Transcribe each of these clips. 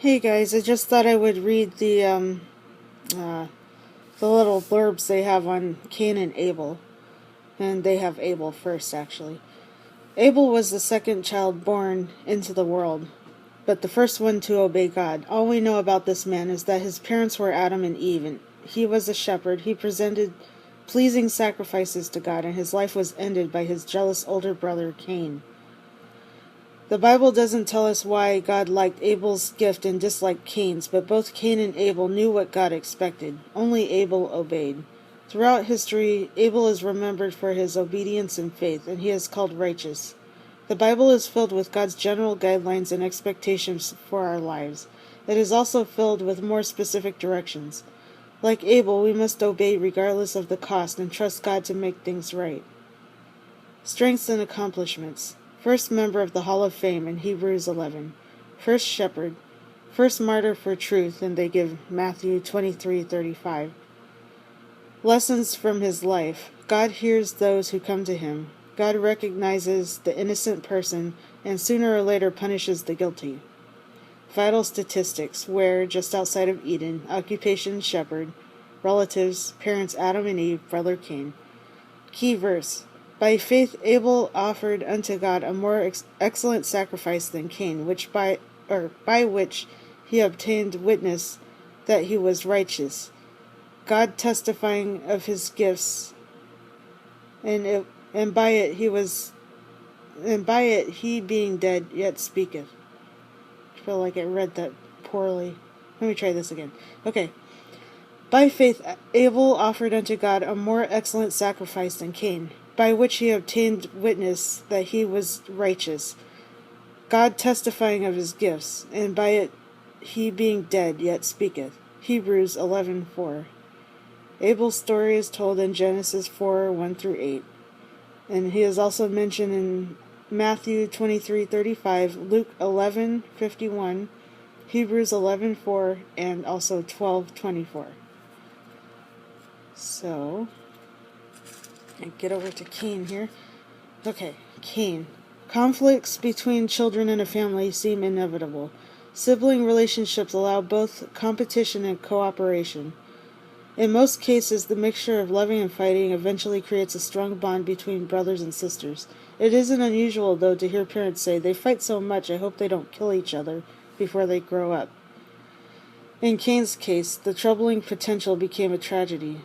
Hey guys, I just thought I would read the little blurbs they have on Cain and Abel, and they have Abel first actually. Abel was the second child born into the world, but the first one to obey God. All we know about this man is that his parents were Adam and Eve, and he was a shepherd. He presented pleasing sacrifices to God, and his life was ended by his jealous older brother Cain. The Bible doesn't tell us why God liked Abel's gift and disliked Cain's, but both Cain and Abel knew what God expected. Only Abel obeyed. Throughout history, Abel is remembered for his obedience and faith, and he is called righteous. The Bible is filled with God's general guidelines and expectations for our lives. It is also filled with more specific directions. Like Abel, we must obey regardless of the cost and trust God to make things right. Strengths and accomplishments. First member of the Hall of Fame in Hebrews 11. First shepherd. First martyr for truth, and they give Matthew 23:35. Lessons from his life. God hears those who come to him. God recognizes the innocent person and sooner or later punishes the guilty. Vital statistics. Where, just outside of Eden. Occupation, shepherd. Relatives, parents Adam and Eve, brother Cain. Key verse. By faith Abel offered unto God a more excellent sacrifice than Cain, by which he obtained witness that he was righteous, God testifying of his gifts, and by it he being dead yet speaketh. I feel like I read that poorly. Let me try this again. Okay. By faith Abel offered unto God a more excellent sacrifice than Cain, by which he obtained witness that he was righteous, God testifying of his gifts, and by it he being dead yet speaketh. Hebrews 11:4. Abel's story is told in Genesis 4:1-8, and he is also mentioned in Matthew 23:35, Luke 11:51, Hebrews 11:4, and also 12:24. So, I get over to Cain here. Okay, Cain. Conflicts between children in a family seem inevitable. Sibling relationships allow both competition and cooperation. In most cases, the mixture of loving and fighting eventually creates a strong bond between brothers and sisters. It isn't unusual, though, to hear parents say, "They fight so much, I hope they don't kill each other before they grow up." In Cain's case, the troubling potential became a tragedy.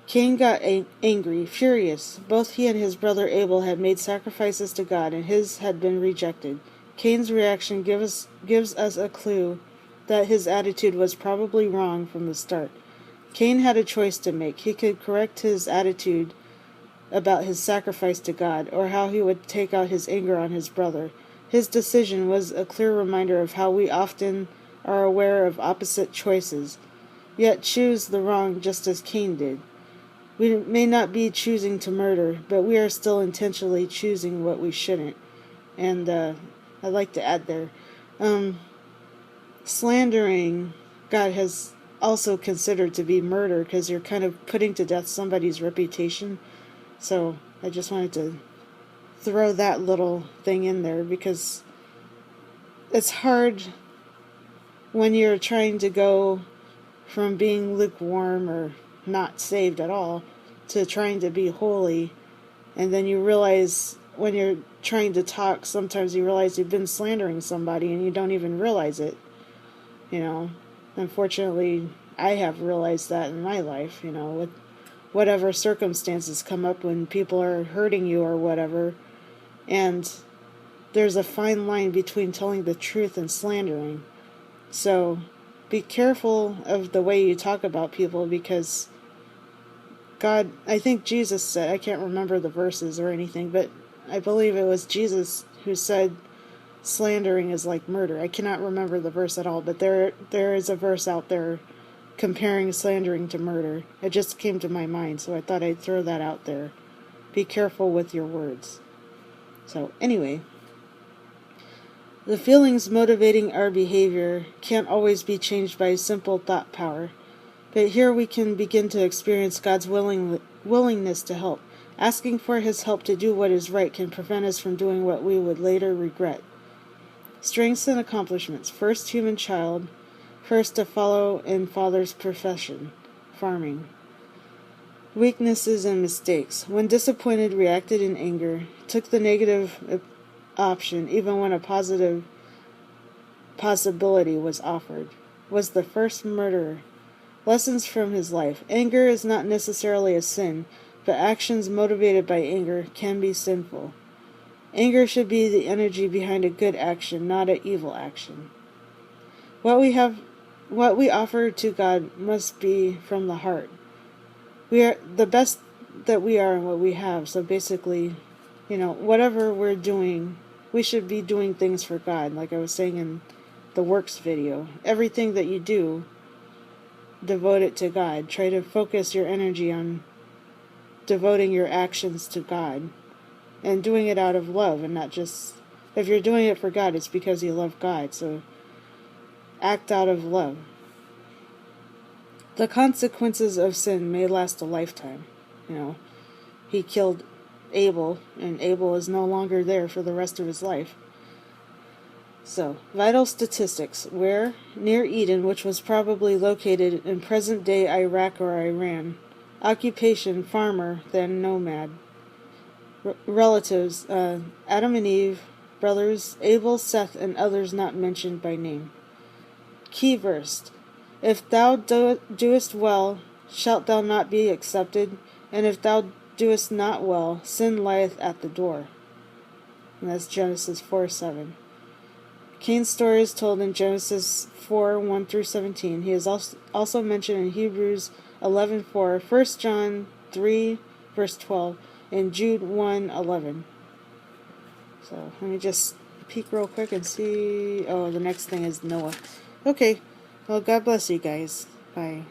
Cain got angry, furious. Both he and his brother Abel had made sacrifices to God, and his had been rejected. Cain's reaction gives us a clue that his attitude was probably wrong from the start. Cain had a choice to make. He could correct his attitude about his sacrifice to God, or how he would take out his anger on his brother. His decision was a clear reminder of how we often are aware of opposite choices, yet choose the wrong just as Cain did. We may not be choosing to murder, but we are still intentionally choosing what we shouldn't. And I'd like to add there, slandering God has also considered to be murder, because you're kind of putting to death somebody's reputation. So I just wanted to throw that little thing in there, because it's hard when you're trying to go from being lukewarm or not saved at all to trying to be holy, and then you realize when you're trying to talk, sometimes you realize you've been slandering somebody and you don't even realize it. Unfortunately, I have realized that in my life, with whatever circumstances come up when people are hurting you or whatever, and there's a fine line between telling the truth and slandering. So be careful of the way you talk about people, because God, I think Jesus said, I can't remember the verses or anything, but I believe it was Jesus who said slandering is like murder. I cannot remember the verse at all, but there is a verse out there comparing slandering to murder. It just came to my mind, so I thought I'd throw that out there. Be careful with your words. So anyway, the feelings motivating our behavior can't always be changed by simple thought power. But here we can begin to experience God's willingness to help. Asking for his help to do what is right can prevent us from doing what we would later regret. Strengths and accomplishments. First human child. First to follow in father's profession, farming. Weaknesses and mistakes. When disappointed, reacted in anger. Took the negative option even when a positive possibility was offered. Was the first murderer. Lessons from his life. Anger is not necessarily a sin, but actions motivated by anger can be sinful. Anger should be the energy behind a good action, not an evil action. What we offer to God must be from the heart. We are the best that we are in what we have. So basically, whatever we're doing, we should be doing things for God. Like I was saying in the works video, everything that you do, devote it to God. Try to focus your energy on devoting your actions to God and doing it out of love, and not just, if you're doing it for God, it's because you love God. So act out of love. The consequences of sin may last a lifetime. He killed Abel, and Abel is no longer there for the rest of his life. So, vital statistics. Where? Near Eden, which was probably located in present-day Iraq or Iran. Occupation, farmer, then nomad. Relatives, Adam and Eve, brothers, Abel, Seth, and others not mentioned by name. Key verse. If thou doest well, shalt thou not be accepted, and if thou doest not well, sin lieth at the door. And that's Genesis 4:7. Cain's story is told in Genesis 4:1-17. He is also mentioned in Hebrews 11:4, 1 John 3:12, and Jude 1:11. So let me just peek real quick and see. Oh, the next thing is Noah. Okay. Well, God bless you guys. Bye.